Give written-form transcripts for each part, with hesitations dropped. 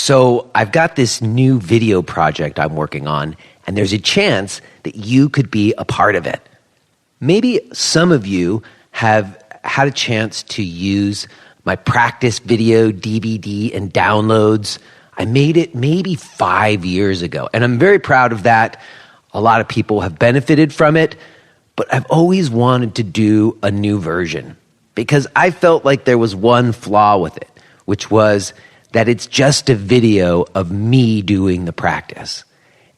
So I've got this new video project I'm working on, and there's a chance that you could be a part of it. Maybe some of you have had a chance to use my practice video DVD and downloads. I made it maybe 5 years ago, and I'm very proud of that. A lot of people have benefited from it, but I've always wanted to do a new version because I felt like there was one flaw with it, which was that it's just a video of me doing the practice.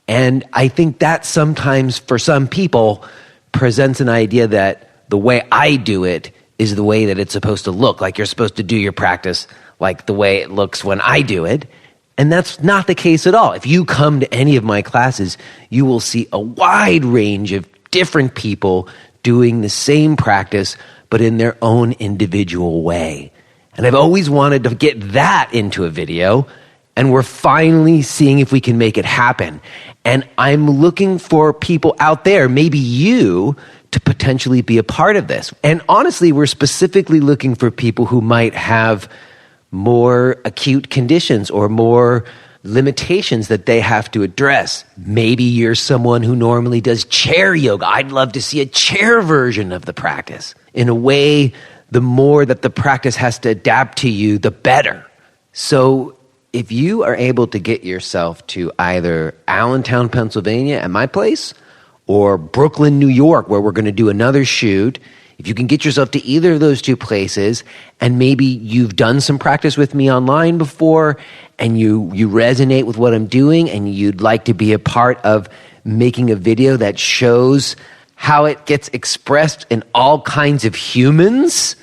And I think that sometimes for some people presents an idea that the way I do it is the way that it's supposed to look, like you're supposed to do your practice like the way it looks when I do it. And that's not the case at all. If you come to any of my classes, you will see a wide range of different people doing the same practice, but in their own individual way. And I've always wanted to get that into a video, and we're finally seeing if we can make it happen. And I'm looking for people out there, maybe you, to potentially be a part of this. And honestly, we're specifically looking for people who might have more acute conditions or more limitations that they have to address. Maybe you're someone who normally does chair yoga. I'd love to see a chair version of the practice. In a way, the more that the practice has to adapt to you, the better. So if you are able to get yourself to either Allentown, Pennsylvania at my place, or Brooklyn, New York, where we're going to do another shoot, if you can get yourself to either of those two places, and maybe you've done some practice with me online before, and you resonate with what I'm doing, and you'd like to be a part of making a video that shows how it gets expressed in all kinds of humans,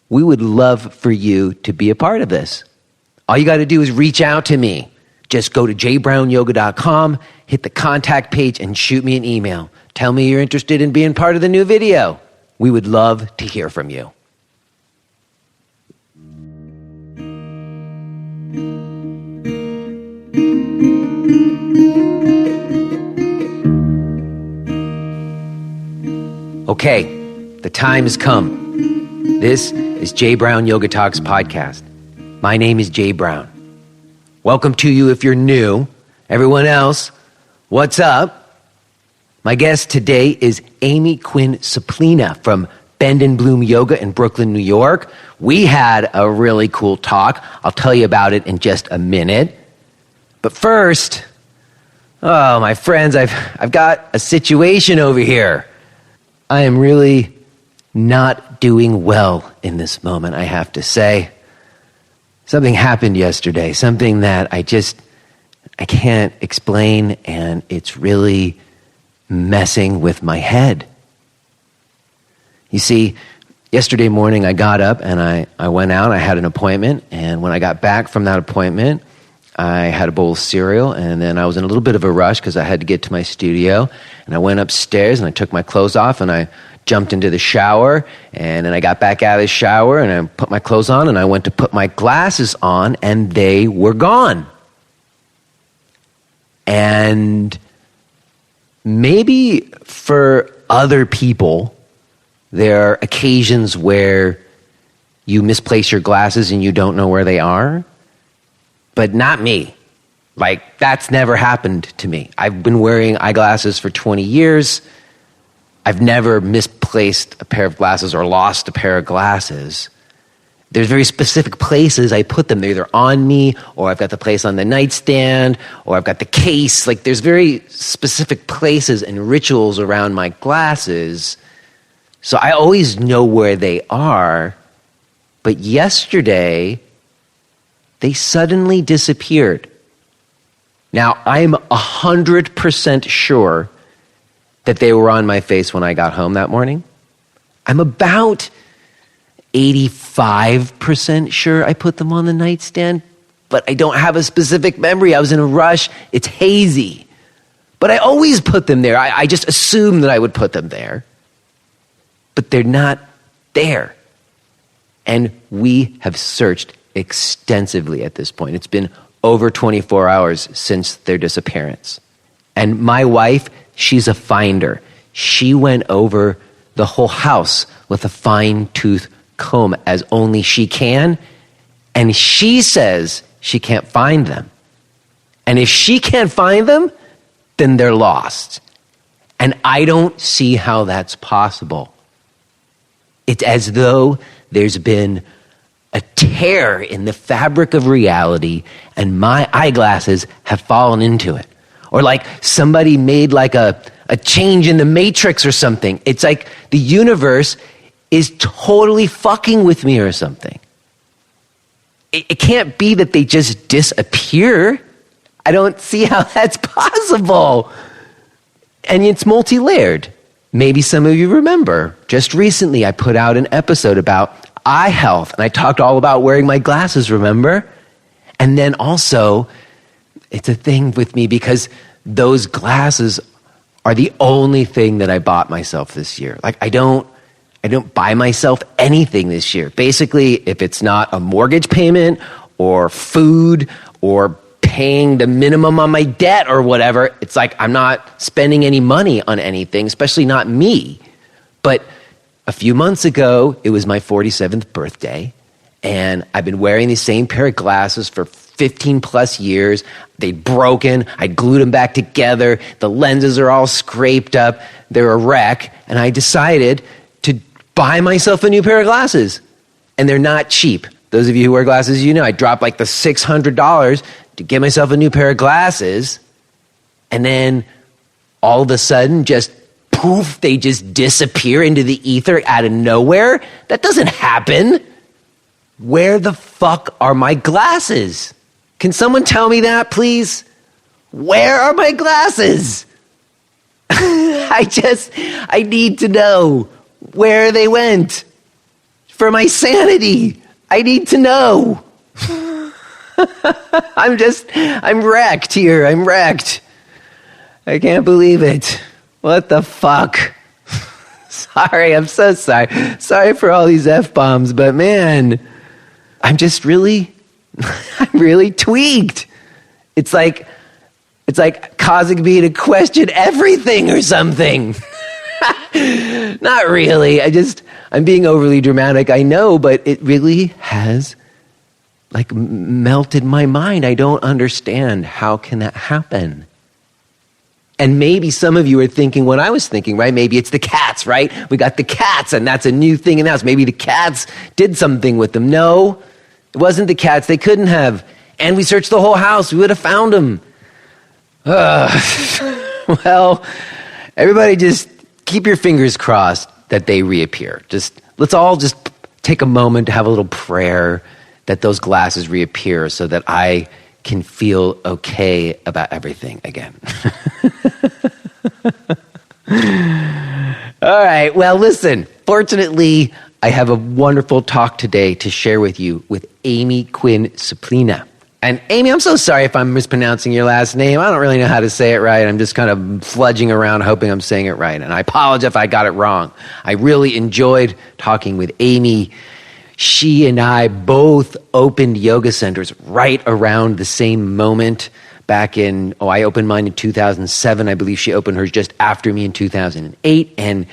we would love for you to be a part of this. All you got to do is reach out to me. Just go to jbrownyoga.com, hit the contact page, and shoot me an email. Tell me you're interested in being part of the new video. We would love to hear from you. Okay, the time has come. This is Jay Brown Yoga Talks podcast. My name is Jay Brown. Welcome to you if you're new. Everyone else, what's up? My guest today is Amy Quinn Suplina from Bend and Bloom Yoga in Brooklyn, New York. We had a really cool talk. I'll tell you about it in just a minute. But first, oh, my friends, I've got a situation over here. I am really not doing well in this moment, I have to say. Something happened yesterday, something that I can't explain, and it's really messing with my head. You see, yesterday morning I got up and I went out, I had an appointment, and when I got back from that appointment, I had a bowl of cereal, and then I was in a little bit of a rush because I had to get to my studio, and I went upstairs and I took my clothes off and I jumped into the shower, and then I got back out of the shower and I put my clothes on and I went to put my glasses on and they were gone. And maybe for other people, there are occasions where you misplace your glasses and you don't know where they are, but not me. Like, that's never happened to me. I've been wearing eyeglasses for 20 years. I've never misplaced a pair of glasses or lost a pair of glasses. There's very specific places I put them. They're either on me, or I've got the place on the nightstand, or I've got the case. Like, there's very specific places and rituals around my glasses. So I always know where they are. But yesterday, they suddenly disappeared. Now, I'm 100% sure that they were on my face when I got home that morning. I'm about 85% sure I put them on the nightstand, but I don't have a specific memory. I was in a rush. It's hazy. But I always put them there. I just assumed that I would put them there. But they're not there. And we have searched extensively at this point. It's been over 24 hours since their disappearance. And my wife, she's a finder. She went over the whole house with a fine-tooth comb as only she can. And she says she can't find them. And if she can't find them, then they're lost. And I don't see how that's possible. It's as though there's been a tear in the fabric of reality and my eyeglasses have fallen into it. Or like somebody made like a change in the matrix or something. It's like the universe is totally fucking with me or something. It can't be that they just disappear. I don't see how that's possible. And it's multi-layered. Maybe some of you remember, just recently I put out an episode about eye health, and I talked all about wearing my glasses, remember? And then also, it's a thing with me because those glasses are the only thing that I bought myself this year. Like, I don't buy myself anything this year. Basically, if it's not a mortgage payment or food or paying the minimum on my debt or whatever, it's like I'm not spending any money on anything, especially not me. But a few months ago, it was my 47th birthday, and I've been wearing the same pair of glasses for 15 plus years. They'd broken. I'd glued them back together. The lenses are all scraped up. They're a wreck. And I decided to buy myself a new pair of glasses. And they're not cheap. Those of you who wear glasses, you know, I dropped like the $600 to get myself a new pair of glasses. And then all of a sudden, just poof, they just disappear into the ether out of nowhere. That doesn't happen. Where the fuck are my glasses? Can someone tell me that, please? Where are my glasses? I need to know where they went. For my sanity, I need to know. I'm wrecked here. I'm wrecked. I can't believe it. What the fuck? Sorry, I'm so sorry. Sorry for all these F-bombs, but man, I'm really tweaked. It's like causing me to question everything or something. Not really. I'm being overly dramatic, I know, but it really has like melted my mind. I don't understand. How can that happen? And maybe some of you are thinking what I was thinking, right? Maybe it's the cats, right? We got the cats, and that's a new thing in the house. Maybe the cats did something with them. No, it wasn't the cats. They couldn't have. And we searched the whole house. We would have found them. Well, everybody just keep your fingers crossed that they reappear. Let's all just take a moment to have a little prayer that those glasses reappear so that I can feel okay about everything again. All right, well, listen. Fortunately, I have a wonderful talk today to share with you with Amy Quinn Suplina. And Amy, I'm so sorry if I'm mispronouncing your last name. I don't really know how to say it right. I'm just kind of fludging around hoping I'm saying it right. And I apologize if I got it wrong. I really enjoyed talking with Amy. She and I both opened yoga centers right around the same moment back in, I opened mine in 2007. I believe she opened hers just after me in 2008. And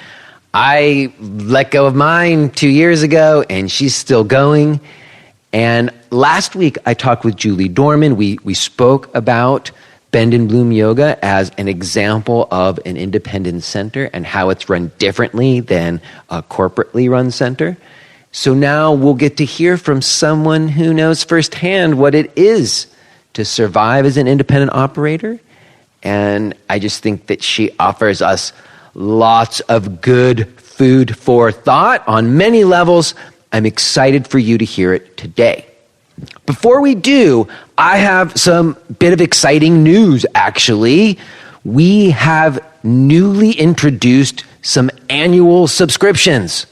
I let go of mine 2 years ago, and she's still going. And last week, I talked with Julie Dorman. We spoke about Bend and Bloom Yoga as an example of an independent center and how it's run differently than a corporately run center. So now we'll get to hear from someone who knows firsthand what it is to survive as an independent operator. And I just think that she offers us lots of good food for thought on many levels. I'm excited for you to hear it today. Before we do, I have some bit of exciting news, actually. We have newly introduced some annual subscriptions.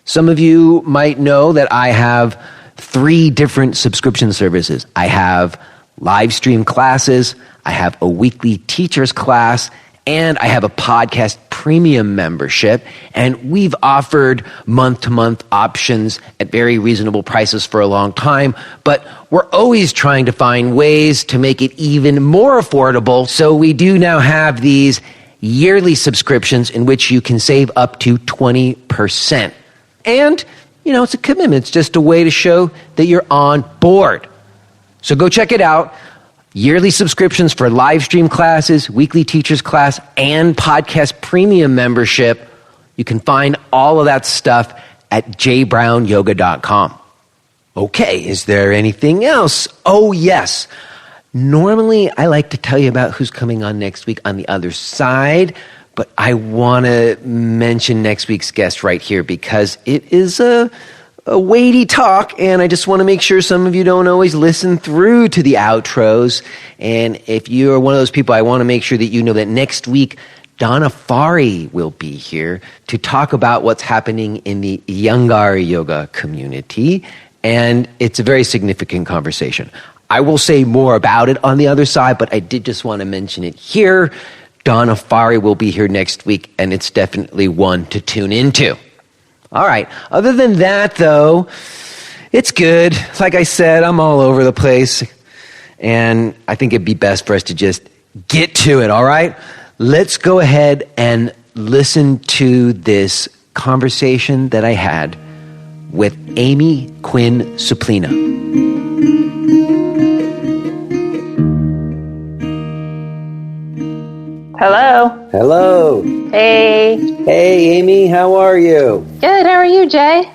Some of you might know that I have 3 different subscription services. I have live stream classes, I have a weekly teacher's class, and I have a podcast premium membership. And we've offered month-to-month options at very reasonable prices for a long time, but we're always trying to find ways to make it even more affordable. So we do now have these yearly subscriptions in which you can save up to 20%. And, it's a commitment. It's just a way to show that you're on board. So go check it out. Yearly subscriptions for live stream classes, weekly teachers class, and podcast premium membership. You can find all of that stuff at jbrownyoga.com. Okay, is there anything else? Oh, yes. Normally, I like to tell you about who's coming on next week on the other side, but I want to mention next week's guest right here because it is a weighty talk, and I just want to make sure some of you don't always listen through to the outros. And if you are one of those people, I want to make sure that you know that next week, Donna Fari will be here to talk about what's happening in the Iyengar yoga community, and it's a very significant conversation. I will say more about it on the other side, but I did just want to mention it here. Donna Fari will be here next week, and it's definitely one to tune into. All right. Other than that, though, it's good. Like I said, I'm all over the place, and I think it'd be best for us to just get to it, all right? Let's go ahead and listen to this conversation that I had with Amy Quinn Suplina. Hello. Hello. Hey. Hey, Amy, how are you? Good. How are you, Jay?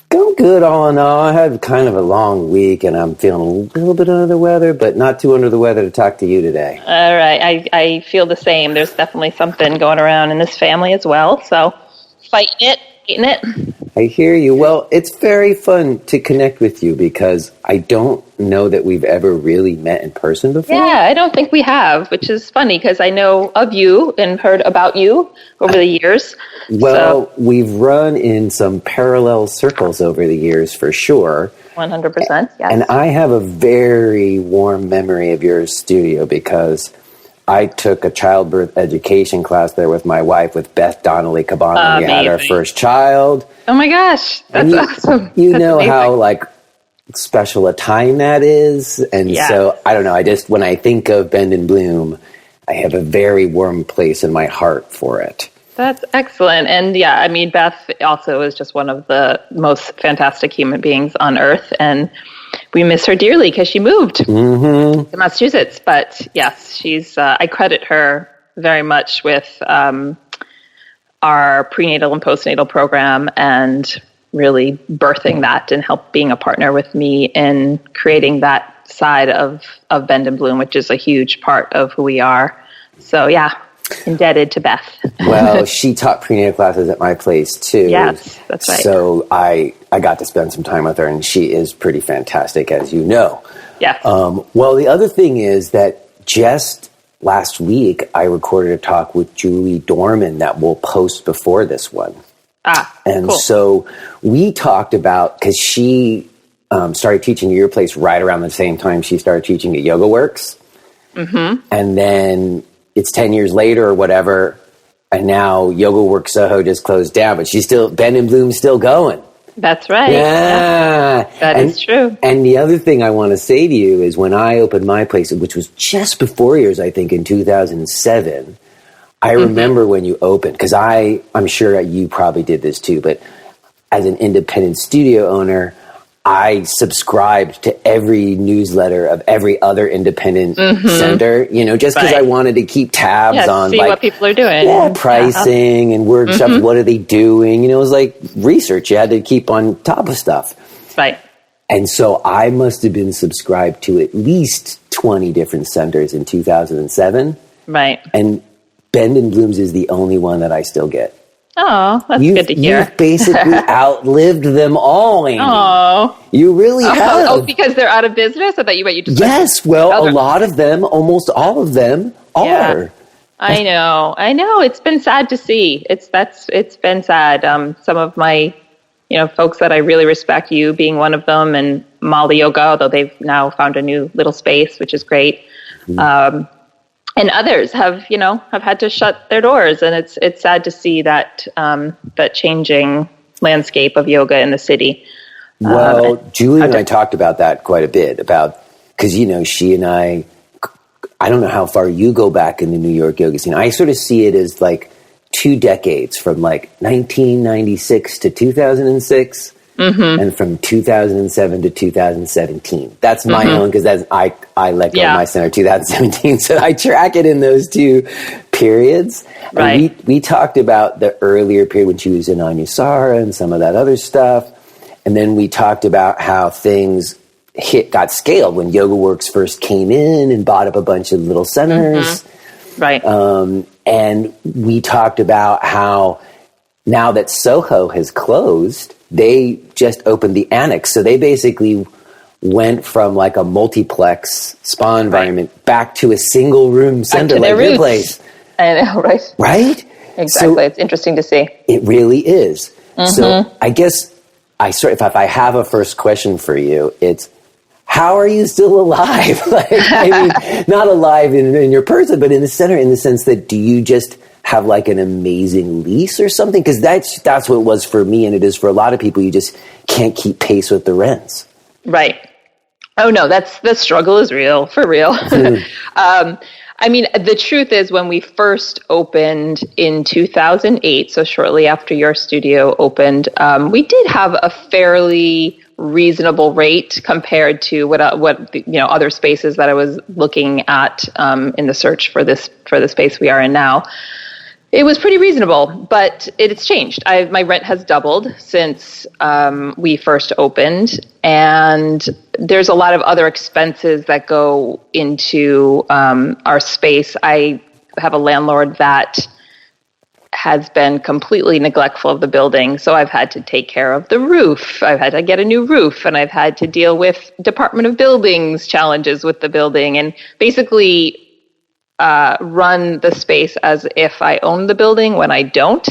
Going good all in all. I had kind of a long week, and I'm feeling a little bit under the weather, but not too under the weather to talk to you today. All right. I feel the same. There's definitely something going around in this family as well, so fighting it, eating it. I hear you. Well, it's very fun to connect with you because I don't know that we've ever really met in person before. Yeah, I don't think we have, which is funny because I know of you and heard about you over the years. Well, we've run in some parallel circles over the years for sure. 100%, yes. And I have a very warm memory of your studio because I took a childbirth education class there with my wife, with Beth Donnelly Cabana. We had our first child. Oh my gosh, that's awesome. You that's know amazing. how special a time that is. And so, I don't know, when I think of Bend and Bloom, I have a very warm place in my heart for it. That's excellent. And yeah, I mean, Beth also is just one of the most fantastic human beings on earth. And we miss her dearly because she moved to Massachusetts. But yes, she's, I credit her very much with our prenatal and postnatal program and really birthing that and being a partner with me in creating that side of Bend and Bloom, which is a huge part of who we are. So yeah, indebted to Beth. Well, she taught prenatal classes at my place too. Yes, that's right. So I got to spend some time with her, and she is pretty fantastic, as you know. Yes. Well, the other thing is that just last week, I recorded a talk with Julie Dorman that we'll post before this one. And cool. So we talked about, because she started teaching at your place right around the same time she started teaching at Yoga Works. Mm-hmm. And then it's 10 years later or whatever, and now Yoga Works Soho just closed down, but she's still, Bend and Bloom's still going. That's right. Yeah. That is true. And the other thing I want to say to you is when I opened my place, which was just before yours, I think in 2007, I remember when you opened, because I'm sure you probably did this too, but as an independent studio owner, I subscribed to every newsletter of every other independent center, just because I wanted to keep tabs on see what people are doing. Yeah, pricing and workshops. What are they doing? It was like research. You had to keep on top of stuff. Right. And so I must have been subscribed to at least 20 different centers in 2007. Right. And Bend and Bloom's is the only one that I still get. Oh, that's good to hear. You've basically outlived them all, Amy. Oh. You really have. Oh, because they're out of business? I thought you just... Yes, well, a lot of them, almost all of them are. Yeah. I know. It's been sad to see. It's been sad. Some of my, folks that I really respect, you being one of them, and Molly Yoga, although they've now found a new little space, which is great. And others have had to shut their doors, and it's sad to see that that changing landscape of yoga in the city. Well, Julie and I talked about that quite a bit, because she and I don't know how far you go back in the New York yoga scene. I sort of see it as like 2 decades, from like 1996 to 2006. and from 2007 to 2017. That's my own, because I let go of my center 2017, so I track it in those two periods. Right. And we talked about the earlier period when she was in Anusara and some of that other stuff, and then we talked about how things got scaled when YogaWorks first came in and bought up a bunch of little centers. Right. And we talked about how now that Soho has closed, they just opened the annex. So they basically went from like a multiplex spa environment back to a single room center like your place. I know, right? Right? Exactly. So it's interesting to see. It really is. So I guess if I have a first question for you, it's, how are you still alive? Like, I mean, not alive in your person, but in the center, in the sense that, do you just have like an amazing lease or something? Because that's what it was for me, and it is for a lot of people. You just can't keep pace with the rents. Right. Oh no, the struggle is real, for real. I mean, the truth is, when we first opened in 2008, so shortly after your studio opened, we did have a fairly reasonable rate compared to what other spaces that I was looking at in the search for the space we are in now. It was pretty reasonable, but it's changed. My rent has doubled since we first opened, and there's a lot of other expenses that go into our space. I have a landlord that has been completely neglectful of the building. So I've had to take care of the roof. I've had to get a new roof, and I've had to deal with Department of Buildings challenges with the building, and basically run the space as if I own the building when I don't.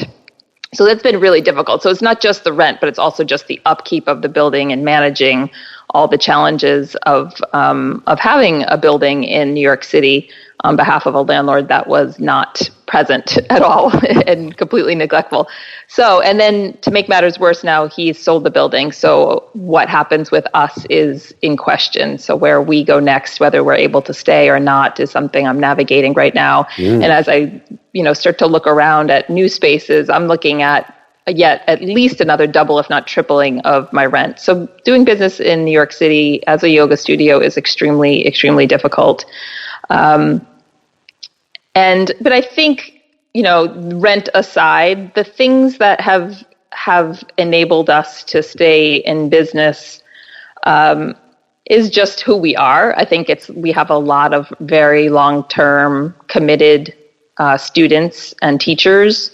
So that's been really difficult. So it's not just the rent, but it's also just the upkeep of the building and managing all the challenges of having a building in New York City on behalf of a landlord that was not present at all and completely neglectful. So, and then to make matters worse, now he's sold the building. So what happens with us is in question. So where we go next, whether we're able to stay or not, is something I'm navigating right now. And as I, start to look around at new spaces, I'm looking at yet at least another double, if not tripling, of my rent. So doing business in New York City as a yoga studio is extremely, extremely difficult. But I think, rent aside, the things that have enabled us to stay in business is just who we are. I think we have a lot of very long-term committed students and teachers.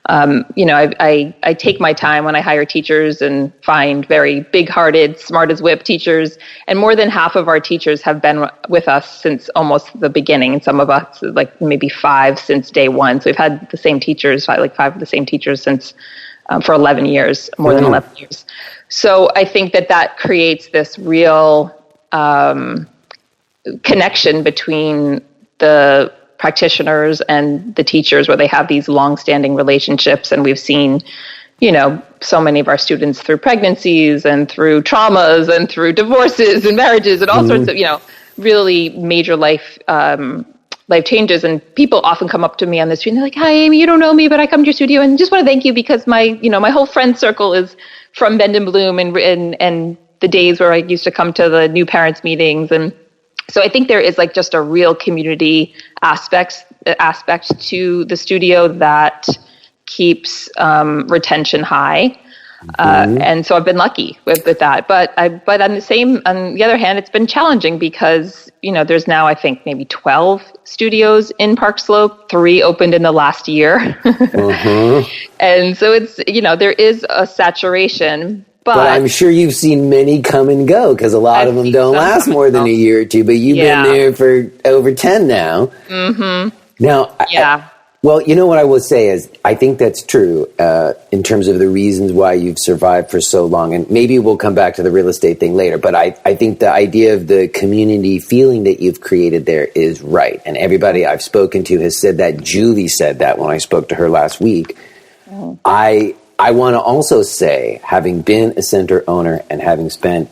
I take my time when I hire teachers and find very big-hearted, smart as whip teachers. And more than half of our teachers have been with us since almost the beginning. And some of us, like maybe 5 since day one. So we've had the same teachers, 5 of the same teachers since for 11 years, more than 11 years. So I think that creates this real connection between the practitioners and the teachers, where they have these long-standing relationships. And we've seen, so many of our students through pregnancies and through traumas and through divorces and marriages and all sorts of, really major life changes. And people often come up to me on the street and they're like, "Hi, Amy, you don't know me, but I come to your studio and just want to thank you because my whole friend circle is from Bend and Bloom and the days where I used to come to the new parents meetings." And so I think there is like just a real community aspect to the studio that keeps retention high. And so I've been lucky with that. But on the other hand, it's been challenging because, there's now, I think, maybe 12 studios in Park Slope, 3 opened in the last year. And so it's, there is a saturation. But I'm sure you've seen many come and go, because a lot of them don't last more than a year or two, but you've been there for over 10 now. Now, well, what I will say is, I think that's true in terms of the reasons why you've survived for so long. And maybe we'll come back to the real estate thing later. But I think the idea of the community feeling that you've created there is right. And everybody I've spoken to has said that. Julie said that when I spoke to her last week. I want to also say, having been a center owner and having spent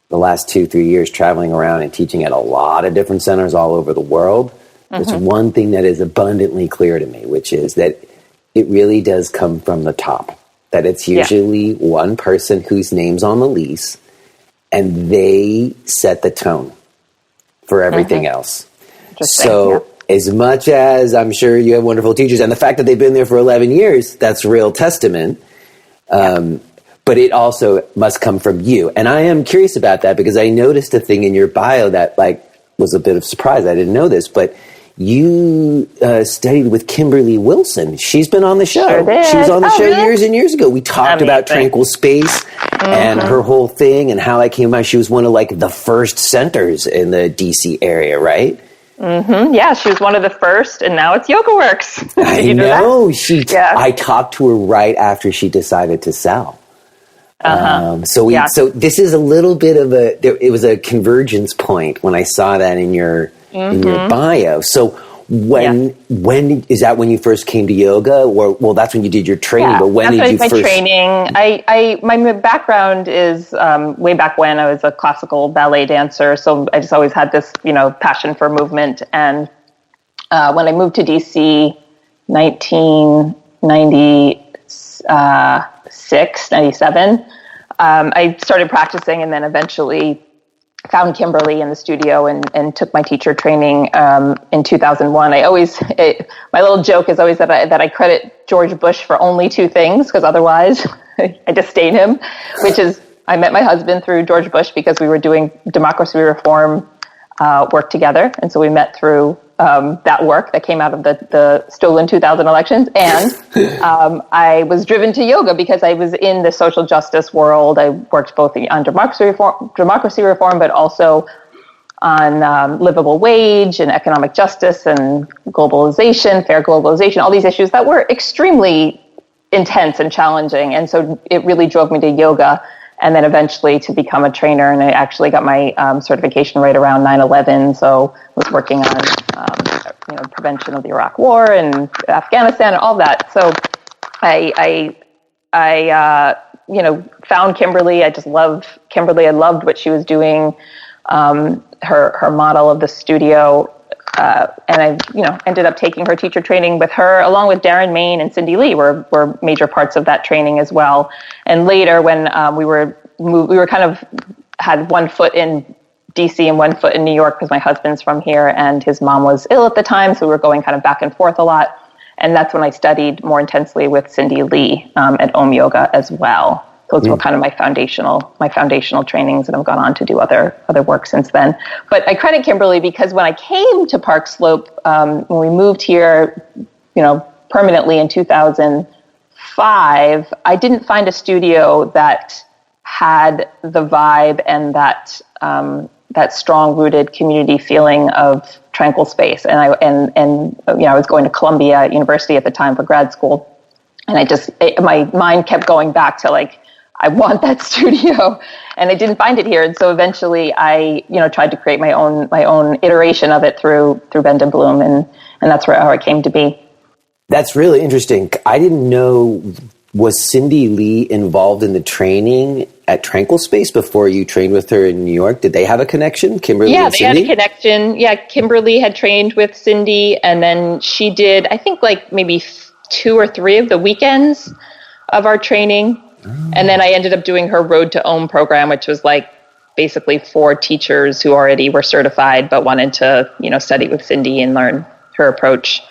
the last 2-3 years traveling around and teaching at a lot of different centers all over the world, there's one thing that is abundantly clear to me, which is that it really does come from the top. that it's usually one person whose name's on the lease, and they set the tone for everything else. So as much as I'm sure you have wonderful teachers, and the fact that they've been there for 11 years, that's real testament. But it also must come from you. And I am curious about that because I noticed a thing in your bio that was a bit of surprise. I didn't know this, but you studied with Kimberly Wilson. She's been on the show. Sure did. She was on the show really? years and years ago. We talked about Tranquil Space and her whole thing and how that came about. She was one of the first centers in the DC area, right? Mm-hmm. Yeah, she was one of the first, and now it's Yoga Works. I know. I talked to her right after she decided to sell. So this is a little bit of it was a convergence point when I saw that in your bio. So when is that when you first came to yoga? Or well, that's when you did your training. But when did you first? My training. My background is way back when I was a classical ballet dancer. So I just always had this passion for movement. And when I moved to DC, 1996, 97, I started practicing, and then eventually found Kimberly in the studio and took my teacher training in 2001. My little joke is always that I credit George Bush for only two things, because otherwise I disdain him, which is I met my husband through George Bush because we were doing democracy reform work together. And so we met through that work that came out of the stolen 2000 elections. And I was driven to yoga because I was in the social justice world. I worked both on democracy reform, but also on livable wage and economic justice and globalization, fair globalization, all these issues that were extremely intense and challenging. And so it really drove me to yoga, and then eventually to become a trainer. And I actually got my certification right around 9/11. So I was working on prevention of the Iraq War and Afghanistan and all that. So I found Kimberly. I just loved Kimberly. I loved what she was doing. Her model of the studio. And I, ended up taking her teacher training with her, along with Darren Main and Cindy Lee were major parts of that training as well. And later, when we were kind of had one foot in DC and one foot in New York, because my husband's from here and his mom was ill at the time, so we were going kind of back and forth a lot. And that's when I studied more intensely with Cindy Lee at Om Yoga as well. Those were kind of my foundational trainings, and I've gone on to do other work since then. But I credit Kimberly because when I came to Park Slope, when we moved here, permanently in 2005, I didn't find a studio that had the vibe and that strong rooted community feeling of tranquil space. And I was going to Columbia University at the time for grad school, and my mind kept going back to I want that studio, and I didn't find it here. And so eventually I, tried to create my own iteration of it through Bend and Bloom. And that's how it came to be. That's really interesting. I didn't know, was Cindy Lee involved in the training at Tranquil Space before you trained with her in New York? Did they have a connection, Kimberly and Cindy? Yeah, they had a connection. Yeah, Kimberly had trained with Cindy, and then she did, I think, maybe 2 or 3 of the weekends of our training. And then I ended up doing her Road to Om program, which was basically for teachers who already were certified but wanted to, study with Cindy and learn her approach.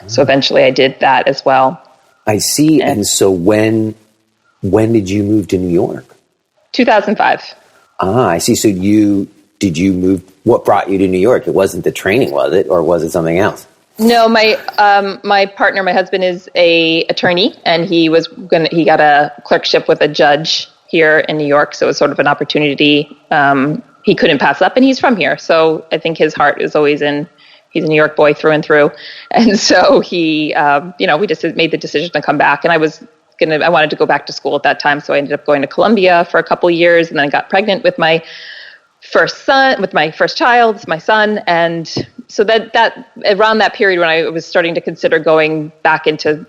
So eventually I did that as well. I see. And so when did you move to New York? 2005. I see. So did you move? What brought you to New York? It wasn't the training, was it? Or was it something else? No, my partner, my husband, is a attorney, and he got a clerkship with a judge here in New York. So it was sort of an opportunity he couldn't pass up, and he's from here. So I think his heart is always he's a New York boy through and through. And so he, we just made the decision to come back, and I wanted to go back to school at that time. So I ended up going to Columbia for a couple of years, and then I got pregnant with my first child, my son. And so that around that period when I was starting to consider going back into,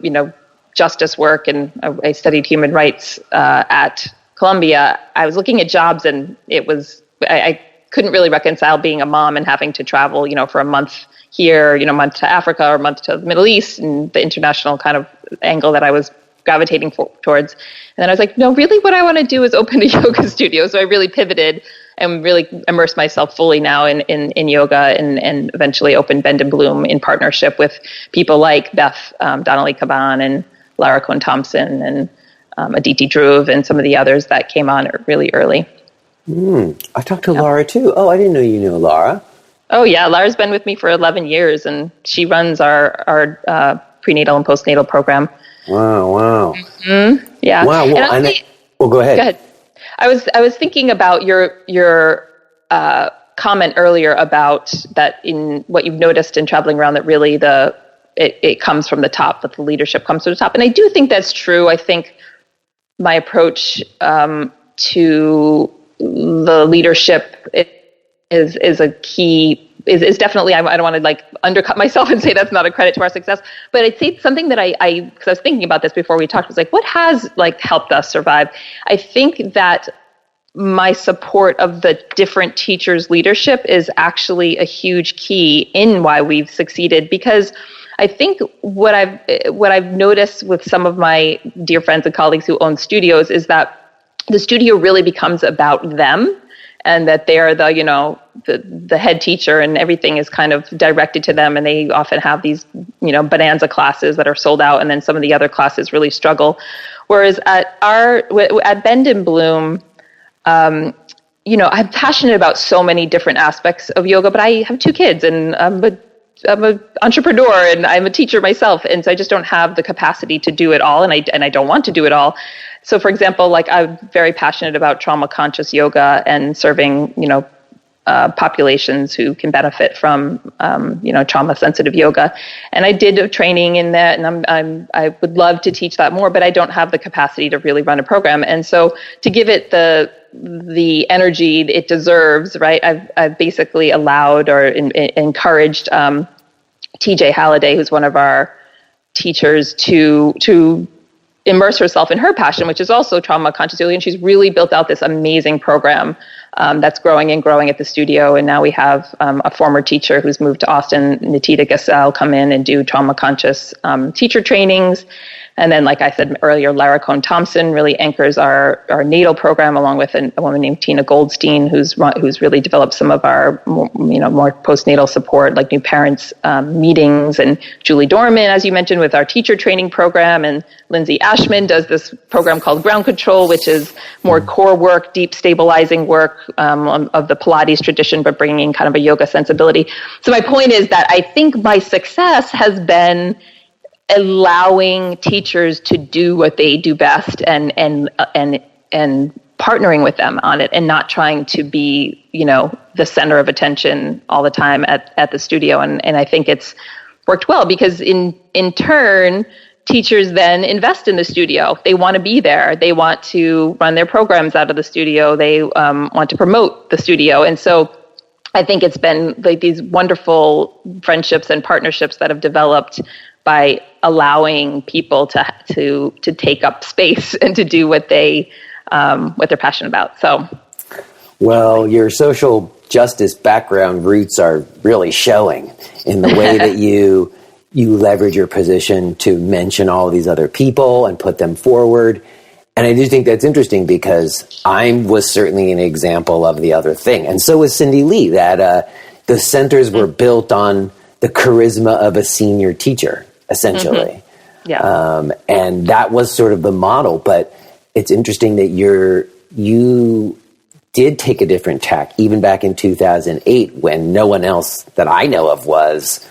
justice work, and I studied human rights at Columbia, I was looking at jobs, and I couldn't really reconcile being a mom and having to travel, for a month here, a month to Africa or a month to the Middle East, and the international kind of angle that I was gravitating towards. And then I was like, no, really what I want to do is open a yoga studio. So I really pivoted and really immersed myself fully now in yoga and eventually opened Bend and Bloom in partnership with people like Beth Donnelly Caban and Lara Cohn Thompson and Aditi Dhruv and some of the others that came on really early. I talked to Lara too. Oh, I didn't know you knew Lara. Oh yeah, Lara's been with me for 11 years, and she runs our prenatal and postnatal program. Wow. Mm-hmm. Yeah. Wow. Well, go ahead. Go ahead. I was thinking about your comment earlier about that in what you've noticed in traveling around, that really it comes from the top, that the leadership comes from the top, and I do think that's true. I think my approach to the leadership is a key. Is definitely, I don't want to like undercut myself and say that's not a credit to our success, but I'd say something that because I was thinking about this before we talked, was like, what has like helped us survive? I think that my support of the different teachers' leadership is actually a huge key in why we've succeeded, because I think what I've noticed with some of my dear friends and colleagues who own studios is that the studio really becomes about them, and that they are the head teacher, and everything is kind of directed to them. And they often have these, bonanza classes that are sold out, and then some of the other classes really struggle. Whereas at Bend and Bloom, I'm passionate about so many different aspects of yoga, but I have 2 kids, and I'm an entrepreneur, and I'm a teacher myself, and so I just don't have the capacity to do it all, and I don't want to do it all. So, for example, like I'm very passionate about trauma-conscious yoga and serving, populations who can benefit from, trauma-sensitive yoga. And I did a training in that, and I would love to teach that more, but I don't have the capacity to really run a program. And so, to give it the energy it deserves, right? I've basically allowed or encouraged TJ Halliday, who's one of our teachers, to immerse herself in her passion, which is also trauma conscious yoga, and she's really built out this amazing program that's growing and growing at the studio. And now we have a former teacher who's moved to Austin, Natita Gassel, come in and do trauma conscious teacher trainings. And then, like I said earlier, Lara Cohn Thompson really anchors our natal program, along with a woman named Tina Goldstein, who's really developed some of our more postnatal support, like new parents meetings, and Julie Dorman, as you mentioned, with our teacher training program, and Lindsay Ashman does this program called Ground Control, which is more core work, deep stabilizing work of the Pilates tradition, but bringing kind of a yoga sensibility. So my point is that I think my success has been allowing teachers to do what they do best, and partnering with them on it, and not trying to be, the center of attention all the time at the studio. And I think it's worked well, because in turn, teachers then invest in the studio. They want to be there. They want to run their programs out of the studio. They want to promote the studio. And so I think it's been like these wonderful friendships and partnerships that have developed by allowing people to take up space and to do what they're passionate about. So, well, your social justice background roots are really showing in the way that you leverage your position to mention all these other people and put them forward. And I do think that's interesting, because I was certainly an example of the other thing. And so was Cindy Lee, that the centers were built on the charisma of a senior teacher, essentially. Mm-hmm. Yeah. And that was sort of the model. But it's interesting that you did take a different tack, even back in 2008, when no one else that I know of was.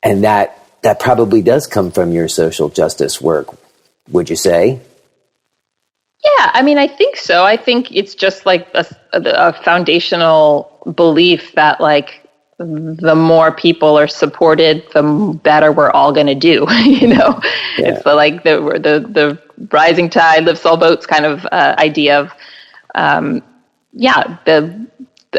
And that probably does come from your social justice work, would you say? Yeah, I mean, I think so. I think it's just like a foundational belief that, like, the more people are supported, the better we're all going to do. Yeah. It's the rising tide lifts all boats kind of idea of, the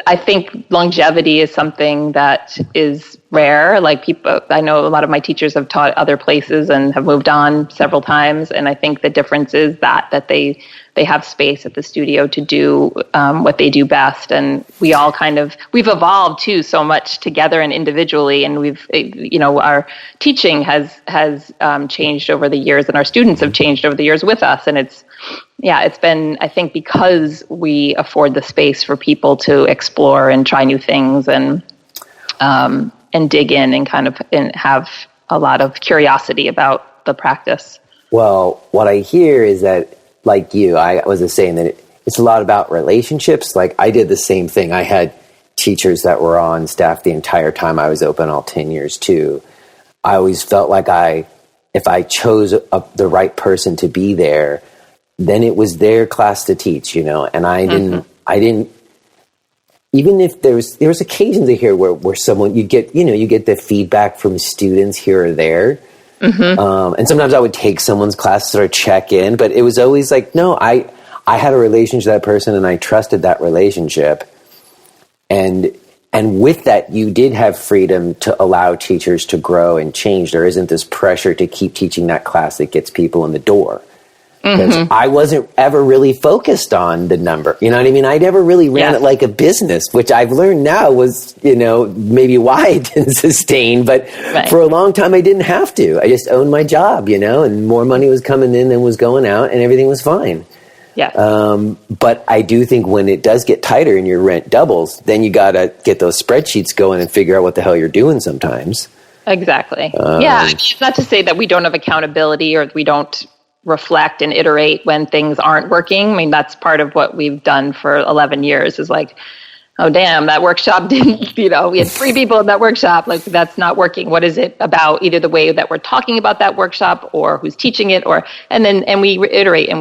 I think longevity is something that is rare. Like people, I know a lot of my teachers have taught other places and have moved on several times. And I think the difference is that they have space at the studio to do what they do best. And we all we've evolved too so much together and individually. And our teaching has changed over the years, and our students have changed over the years with us. And it's been, I think, because we afford the space for people to explore and try new things and dig in and have a lot of curiosity about the practice. Well, what I hear is that, like you, I was just saying that it's a lot about relationships. Like I did the same thing. I had teachers that were on staff the entire time I was open, all 10 years too. I always felt like if I chose the right person to be there, then it was their class to teach, and I didn't, even if there was occasions here where someone, you get the feedback from students here or there. And sometimes I would take someone's class or check in, but it was always like, no, I had a relationship with that person and I trusted that relationship. And with that, you did have freedom to allow teachers to grow and change. There isn't this pressure to keep teaching that class that gets people in the door. Because I wasn't ever really focused on the number. You know what I mean? I never really ran it like a business, which I've learned now was, maybe why I didn't sustain. But for a long time, I didn't have to. I just owned my job, and more money was coming in than was going out, and everything was fine. Yeah. But I do think when it does get tighter and your rent doubles, then you got to get those spreadsheets going and figure out what the hell you're doing sometimes. Exactly. Not to say that we don't have accountability or we don't reflect and iterate when things aren't working. I mean, that's part of what we've done for 11 years is like, oh, damn, that workshop didn't, we had 3 people in that workshop. Like, that's not working. What is it about either the way that we're talking about that workshop or who's teaching it and we iterate and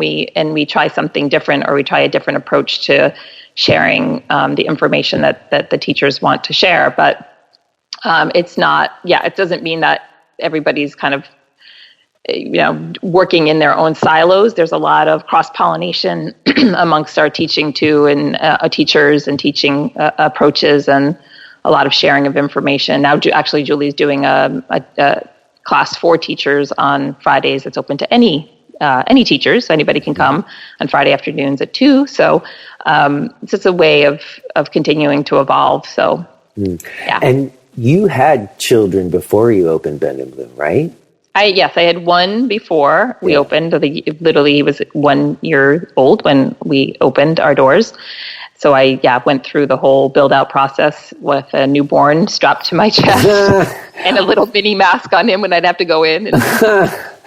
we try something different, or we try a different approach to sharing the information that the teachers want to share. But it's not, it doesn't mean that everybody's kind of working in their own silos. There's a lot of cross-pollination amongst our teaching too, and teachers and teaching approaches, and a lot of sharing of information. Now, actually, Julie's doing a class for teachers on Fridays. It's open to any teachers. Anybody can come on Friday afternoons at 2. So it's just a way of continuing to evolve. So, yeah. And you had children before you opened Bend and Bloom, right? I had one before we opened. Literally, he was 1 year old when we opened our doors. So I went through the whole build-out process with a newborn strapped to my chest and a little mini mask on him when I'd have to go in and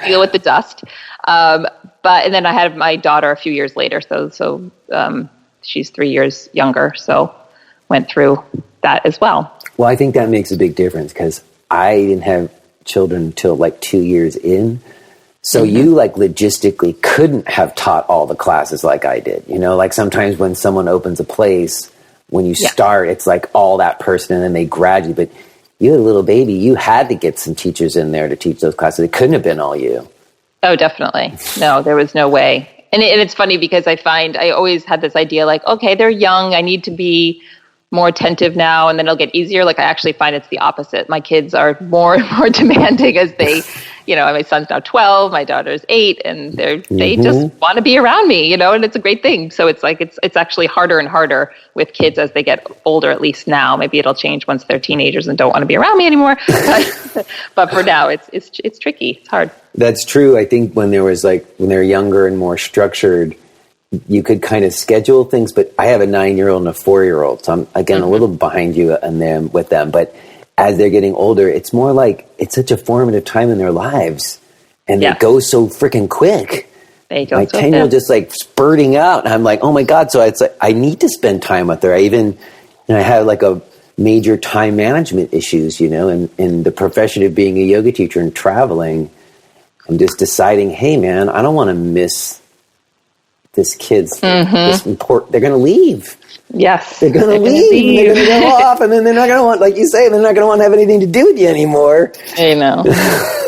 deal with the dust. And then I had my daughter a few years later. So she's 3 years younger. So went through that as well. Well, I think that makes a big difference because I didn't have children until like 2 years in. So you like logistically couldn't have taught all the classes like I did. Like sometimes when someone opens a place, when you start, it's like all that person and then they graduate. But you had a little baby, you had to get some teachers in there to teach those classes. It couldn't have been all you. Oh, definitely. No, there was no way. And it's funny because I find I always had this idea like, okay, they're young. I need to be more attentive now, and then it'll get easier. Like I actually find it's the opposite. My kids are more and more demanding as they, my son's now 12, my daughter's 8, and they just want to be around me, and it's a great thing. So it's like it's actually harder and harder with kids as they get older. At least now, maybe it'll change once they're teenagers and don't want to be around me anymore. But for now, it's tricky. It's hard. That's true. I think when they're younger and more structured, you could kind of schedule things, but I have a 9-year-old and a 4-year-old. So I'm, again, a little behind you with them. But as they're getting older, it's more like it's such a formative time in their lives. And it goes so freaking quick. They go my 10-year-old just like spurting out. And I'm like, oh my God. So it's like, I need to spend time with her. I have like a major time management issues, in the profession of being a yoga teacher and traveling. I'm just deciding, hey man, I don't want to miss this kid's this important. They're going to leave. Yes, they're going to leave. They're going to go off, and then they're not going to want, like you say, they're not going to want to have anything to do with you anymore. I know.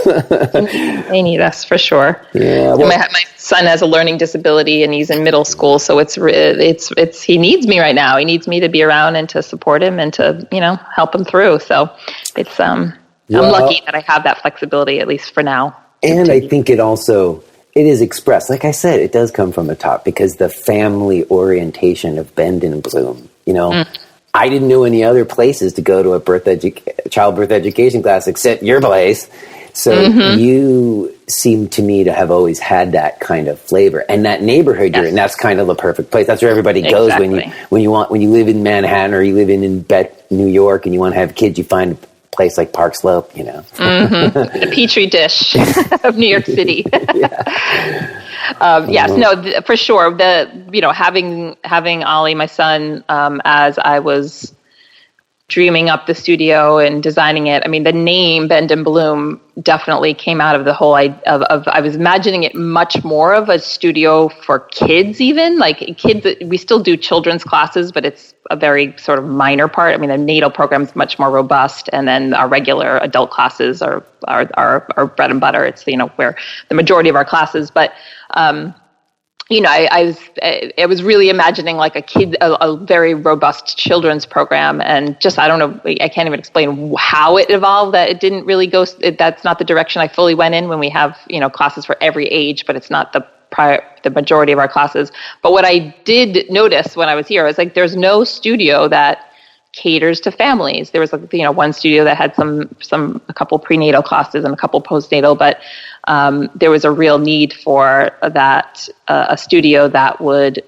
They need us for sure. Yeah. Well, my son has a learning disability and he's in middle school, so it's he needs me right now. He needs me to be around and to support him and to, help him through. So it's I'm lucky that I have that flexibility, at least for now. And I think it is expressed. Like I said, it does come from the top, because the family orientation of Bend and Bloom, I didn't know any other places to go to a childbirth education class except your place. So you seem to me to have always had that kind of flavor, and that neighborhood you're in, that's kind of the perfect place. That's where everybody goes when you live in Manhattan or you live in New York and you want to have kids. You find a place like Park Slope, the petri dish of New York City. For sure. Having Ollie, my son, as I was dreaming up the studio and designing it. I mean, the name Bend and Bloom definitely came out of the whole idea of I was imagining it much more of a studio for kids, even like kids. We still do children's classes, but it's a very sort of minor part. I mean, the natal program is much more robust, and then our regular adult classes are bread and butter. It's where the majority of our classes, but. I was really imagining like a very robust children's program, and just, I don't know, I can't even explain how it evolved, that it didn't really go, that's not the direction I fully went in when we have, classes for every age, but it's not the majority of our classes. But what I did notice when I was here was like, there's no studio that caters to families. There was one studio that had a couple prenatal classes and a couple postnatal, but there was a real need for that, a studio that would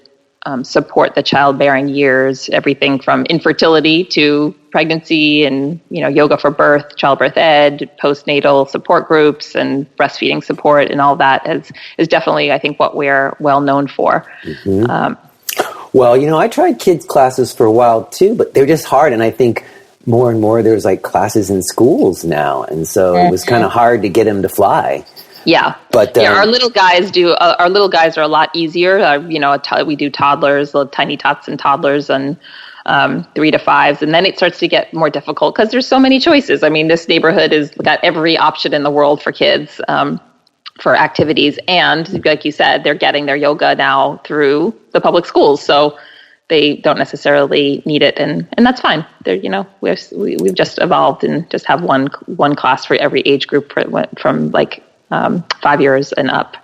support the childbearing years, everything from infertility to pregnancy, and yoga for birth, childbirth ed, postnatal support groups, and breastfeeding support, and all that is definitely, I think, what we're well known for. Well, I tried kids classes for a while too, but they're just hard. And I think more and more there's like classes in schools now. And so it was kind of hard to get them to fly. Yeah. But our little guys our little guys are a lot easier. We do toddlers, little tiny tots and toddlers, and 3 to 5s. And then it starts to get more difficult because there's so many choices. I mean, this neighborhood has got every option in the world for kids. For activities, and like you said, they're getting their yoga now through the public schools, so they don't necessarily need it, and that's fine. They're we've just evolved and just have one class for every age group from 5 years and up.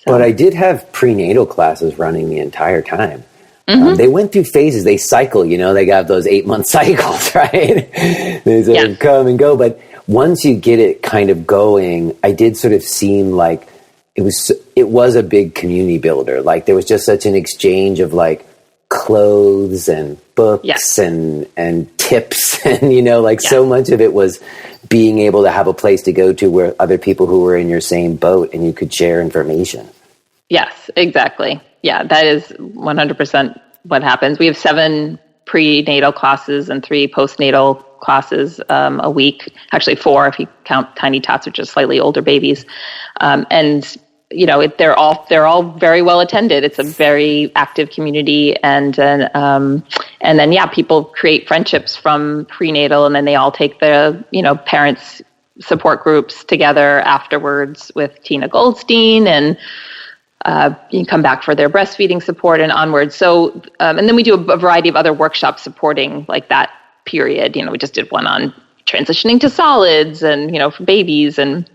So. But I did have prenatal classes running the entire time. They went through phases. They cycle, they got those 8-month cycles, right? They sort of come and go, but once you get it kind of going, I did sort of seem like it was a big community builder. Like there was just such an exchange of like clothes and books and tips, and so much of it was being able to have a place to go to where other people who were in your same boat and you could share information. Yes, exactly. Yeah, that is 100% what happens. We have 7 prenatal classes and 3 postnatal classes a week. Actually 4 if you count tiny tots, which are slightly older babies. And they're all very well attended. It's a very active community, and then people create friendships from prenatal, and then they all take the parents support groups together afterwards with Tina Goldstein, and you can come back for their breastfeeding support and onwards. So, and then we do a variety of other workshops supporting like that period. We just did one on transitioning to solids and, for babies. And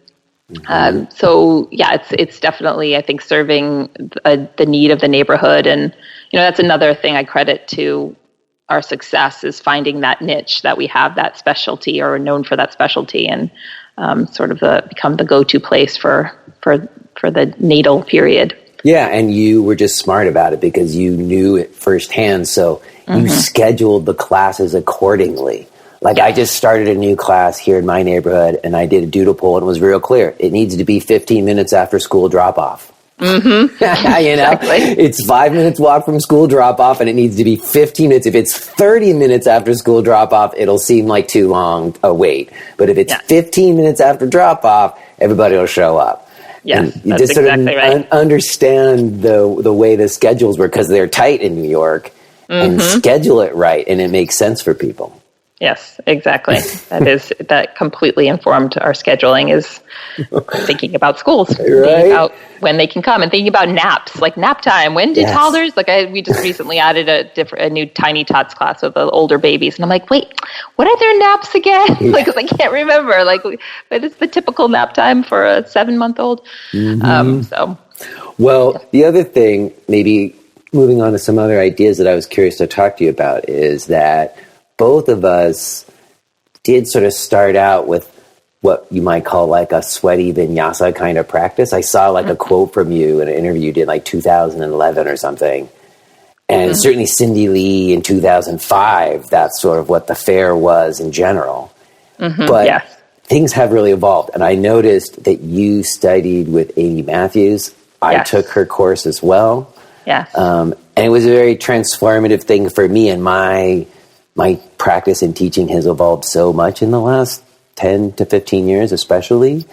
so, it's definitely, I think, serving the need of the neighborhood. And, that's another thing I credit to our success, is finding that niche that we have, that specialty, or are known for that specialty, and sort of become the go-to place for the natal period. Yeah, and you were just smart about it because you knew it firsthand, so you scheduled the classes accordingly. Like I just started a new class here in my neighborhood, and I did a doodle poll, and it was real clear. It needs to be 15 minutes after school drop-off. Exactly. It's 5 minutes walk from school drop-off, and it needs to be 15 minutes. If it's 30 minutes after school drop-off, it'll seem like too long a wait. But if it's 15 minutes after drop-off, everybody will show up. Yes, and you just exactly right. Understand the way the schedules work, because they're tight in New York, and schedule it right, and it makes sense for people. Yes, exactly. That completely informed our scheduling, is thinking about schools, thinking about when they can come, and thinking about naps, like nap time. When do toddlers, we just recently added a new tiny tots class with the older babies. And I'm like, wait, what are their naps again? Because I can't remember. What is the typical nap time for a 7-month-old? Well, the other thing, maybe moving on to some other ideas that I was curious to talk to you about, is that both of us did sort of start out with what you might call like a sweaty vinyasa kind of practice. I saw like a quote from you in an interview you did like 2011 or something. And certainly Cindy Lee in 2005, that's sort of what the fair was in general. But things have really evolved. And I noticed that you studied with Amy Matthews. I took her course as well. And it was a very transformative thing for me, and my practice and teaching has evolved so much in the last 10 to 15 years, especially.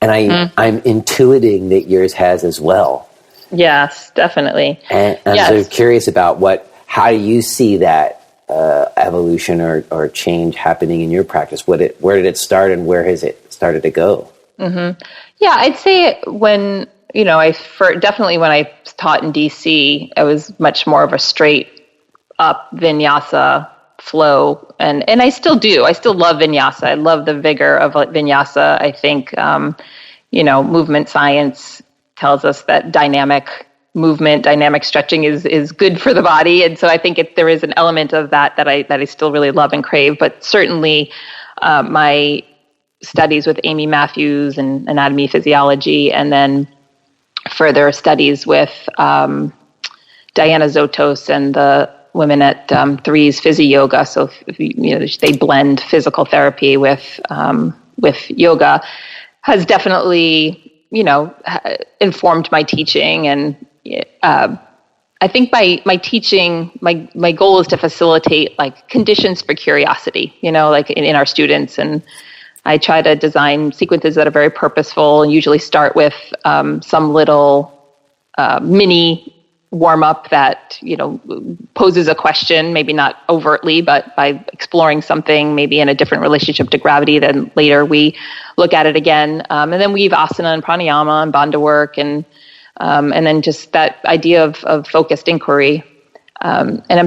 And I'm intuiting that yours has as well. Yes, definitely. And I'm sort of curious about how do you see that evolution or change happening in your practice? Where did it start, and where has it started to go? Yeah, I'd say when definitely when I taught in DC, I was much more of a straight up vinyasa flow, and I still do. I still love vinyasa. I love the vigor of vinyasa. I think movement science tells us that dynamic movement, dynamic stretching is good for the body, and so I think there is an element of that I still really love and crave. But certainly, my studies with Amy Matthews and anatomy physiology, and then further studies with Diana Zotos and the women at Three's Physio Yoga. So they blend physical therapy with yoga, has definitely informed my teaching. And I think my teaching, my goal is to facilitate like conditions for curiosity, like in our students. And I try to design sequences that are very purposeful, and usually start with some little mini warm-up that poses a question, maybe not overtly, but by exploring something maybe in a different relationship to gravity. Then later we look at it again, and then we have asana and pranayama and bandha work, and then just that idea of focused inquiry. And I'm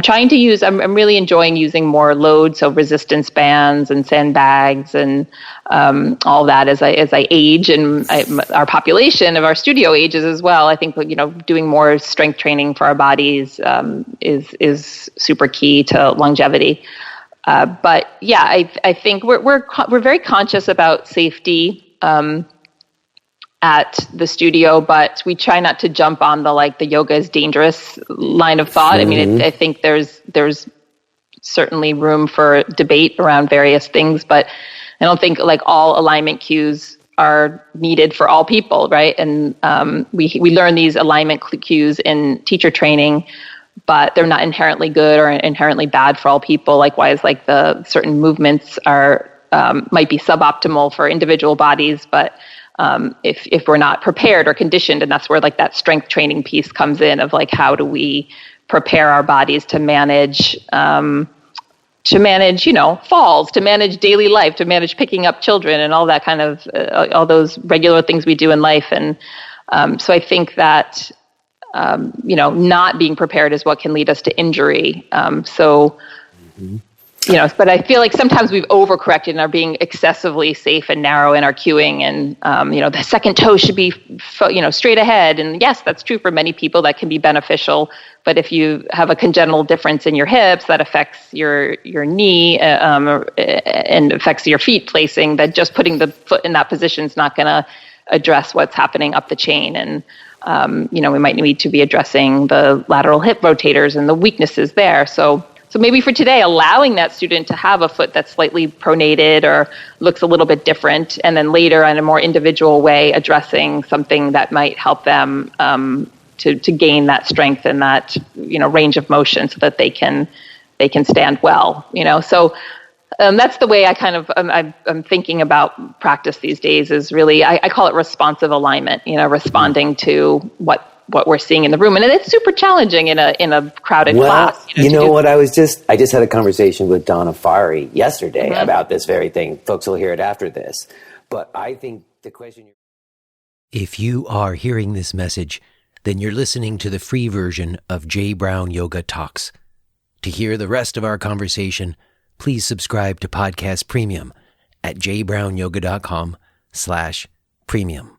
really enjoying using more load, so resistance bands and sandbags and all that as I age, and our population of our studio ages as well. I think doing more strength training for our bodies is super key to longevity. But yeah, I think we're very conscious about safety at the studio, but we try not to jump on the yoga is dangerous line of thought. I mean, I think there's certainly room for debate around various things, but I don't think all alignment cues are needed for all people, right? And we learn these alignment cues in teacher training, but they're not inherently good or inherently bad for all people. Likewise, the certain movements are might be suboptimal for individual bodies, but if we're not prepared or conditioned, and that's where that strength training piece comes in of how do we prepare our bodies to manage falls, to manage daily life, to manage picking up children and all that kind of all those regular things we do in life. And so I think that not being prepared is what can lead us to injury. But I feel like sometimes we've overcorrected and are being excessively safe and narrow in our cueing, and the second toe should be straight ahead. And yes, that's true for many people. That can be beneficial. But if you have a congenital difference in your hips that affects your knee and affects your feet placing, that just putting the foot in that position is not going to address what's happening up the chain. And we might need to be addressing the lateral hip rotators and the weaknesses there. So maybe for today, allowing that student to have a foot that's slightly pronated or looks a little bit different, and then later in a more individual way, addressing something that might help them to gain that strength and that range of motion, so that they can stand well. So that's the way I kind of I'm thinking about practice these days. Is really I call it responsive alignment. Responding to what what we're seeing in the room. And it's super challenging in a crowded class. You know what? I just had a conversation with Donna Fari yesterday about this very thing. Folks will hear it after this. But I think the question... If you are hearing this message, then you're listening to the free version of Jay Brown Yoga Talks. To hear the rest of our conversation, please subscribe to Podcast Premium at jbrownyoga.com/premium.